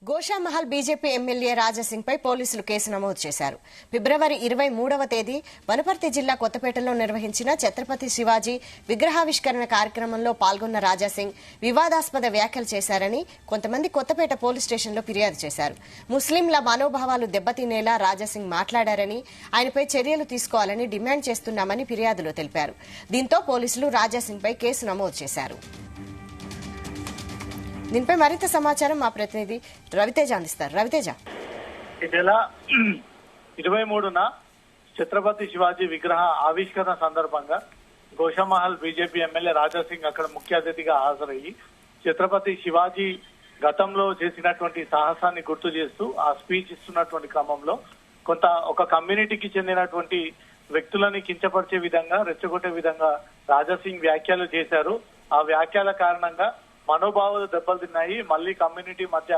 Goshamahal BJP MLA Raja Singh పై పోలీసులు case నమోదు చేశారు. ఫిబ్రవరి 23వ తేదీ వనపర్తి జిల్లా కొత్తపేటలో నిర్వహించిన ఛత్రపతి శివాజీ విగ్రహావిష్కరణ కార్యక్రమంలో పాల్గొన్న రాజాసింగ్ వివాదాస్పద వ్యాఖ్యలు చేశారని కొంతమంది కొత్తపేట పోలీస్ స్టేషన్లో ఫిర్యాదు చేశారు. ముస్లింల మనోభావాలు దెబ్బతినేలా రాజాసింగ్ మాట్లాడారని, ఆయనపై చర్యలు తీసుకోవాలని డిమాండ్ చేస్తున్నామని ఫిర్యాదులో తెలిపారు. దీంతో పోలీసులు రాజాసింగ్ పై కేసు నమోదు చేశారు. దీనిపై మరింత సమాచారం మా ప్రతినిధి రవితేజ అందిస్తారు. రవితేజ, ఈ నెల 23న ఛత్రపతి శివాజీ విగ్రహ ఆవిష్కరణ సందర్భంగా గోషామహల్ బీజేపీ ఎమ్మెల్యే రాజాసింగ్ అక్కడ ముఖ్య అతిథిగా హాజరయ్యి ఛత్రపతి శివాజీ గతంలో చేసినటువంటి సాహసాన్ని గుర్తు చేస్తూ ఆ స్పీచ్ ఇస్తున్నటువంటి క్రమంలో ఒక కమ్యూనిటీకి చెందినటువంటి వ్యక్తులని కించపరిచే విధంగా, రెచ్చగొట్టే విధంగా రాజాసింగ్ వ్యాఖ్యలు చేశారు. ఆ వ్యాఖ్యల కారణంగా మనోభావాలు దెబ్బతిన్నాయి. మళ్లీ కమ్యూనిటీ మధ్య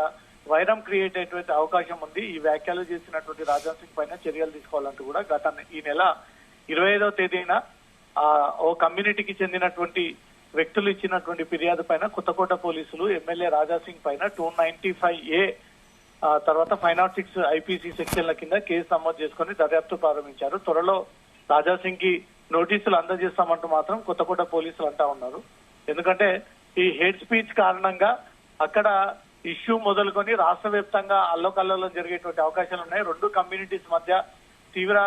వైరం క్రియేట్ అయ్యేటువంటి అవకాశం ఉంది. ఈ వ్యాఖ్యలు చేసినటువంటి రాజాసింగ్ పైన చర్యలు తీసుకోవాలంటూ కూడా ఈ నెల 25వ తేదీన ఓ కమ్యూనిటీకి చెందినటువంటి వ్యక్తులు ఇచ్చినటువంటి ఫిర్యాదు పైన కొత్తకోట పోలీసులు ఎమ్మెల్యే రాజాసింగ్ పైన 295A తర్వాత 506 IPC సెక్షన్ల కింద కేసు నమోదు చేసుకుని దర్యాప్తు ప్రారంభించారు. త్వరలో రాజాసింగ్ కి నోటీసులు అందజేస్తామంటూ మాత్రం కొత్తకోట పోలీసులు అంటా ఉన్నారు. ఎందుకంటే ఈ హేట్ స్పీచ్ కారణంగా అక్కడ ఇష్యూ మొదలుకొని రాష్ట్ర వ్యాప్తంగా అల్లకల్లోలం జరిగేటువంటి అవకాశాలు ఉన్నాయి. రెండు కమ్యూనిటీస్ మధ్య తీవ్ర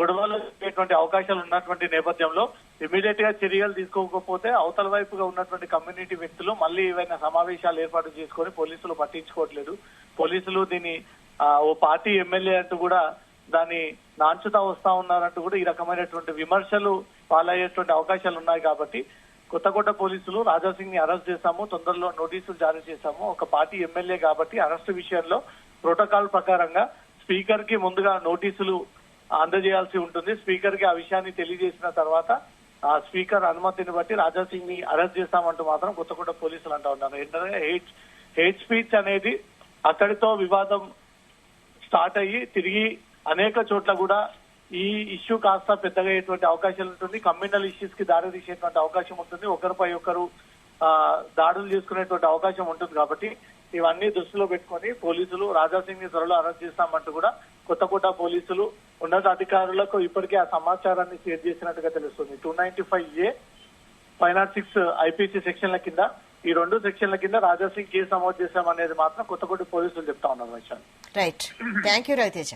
గొడవలు జరిగేటువంటి అవకాశాలు ఉన్నటువంటి నేపథ్యంలో ఇమీడియట్ గా చర్యలు తీసుకోకపోతే అవతల వైపుగా ఉన్నటువంటి కమ్యూనిటీ వ్యక్తులు మళ్ళీ ఏవైనా సమావేశాలు ఏర్పాటు చేసుకొని పోలీసులు పట్టించుకోవట్లేదు. పోలీసులు దీన్ని ఓ పార్టీ ఎమ్మెల్యే అంటూ కూడా దాన్ని నాంచుతా వస్తా ఉన్నారంటూ కూడా ఈ రకమైనటువంటి విమర్శలు పాలయ్యేటువంటి అవకాశాలు ఉన్నాయి. కాబట్టి కొత్తకోట పోలీసులు రాజాసింగ్ ని అరెస్ట్ చేశాము, తొందరలో నోటీసులు జారీ చేశాము. ఒక పార్టీ ఎమ్మెల్యే కాబట్టి అరెస్టు విషయంలో ప్రోటోకాల్ ప్రకారంగా స్పీకర్ కి ముందుగా నోటీసులు అందజేయాల్సి ఉంటుంది. స్పీకర్ కి ఆ విషయాన్ని తెలియజేసిన తర్వాత ఆ స్పీకర్ అనుమతిని బట్టి రాజాసింగ్ ని అరెస్ట్ చేస్తామంటూ మాత్రం కొత్తకోట పోలీసులు అంటా ఉన్నారు. ఏంటంటే హేట్ స్పీచ్ అనేది అక్కడితో వివాదం స్టార్ట్ అయ్యి తిరిగి అనేక చోట్ల కూడా ఈ ఇష్యూ కాస్త పెద్దగా అయ్యేటువంటి అవకాశాలు ఉంటుంది. కమ్యూనల్ ఇష్యూస్ కి దారి తీసేటువంటి అవకాశం ఉంటుంది. ఒకరిపై ఒకరు దాడులు చేసుకునేటువంటి అవకాశం ఉంటుంది. కాబట్టి ఇవన్నీ దృష్టిలో పెట్టుకొని పోలీసులు రాజాసింగ్ ని త్వరలో అరెస్ట్ చేస్తామంటూ కూడా కొత్తకోట పోలీసులు ఉన్నత అధికారులకు ఇప్పటికే ఆ సమాచారాన్ని షేర్ చేసినట్టుగా తెలుస్తుంది. 295A 506 IPC సెక్షన్ల కింద ఈ రెండు సెక్షన్ల కింద రాజాసింగ్ కేసు నమోదు చేశామనేది మాత్రం కొత్తకోట పోలీసులు చెప్తా ఉన్నారు. Right, thank you Raviteja.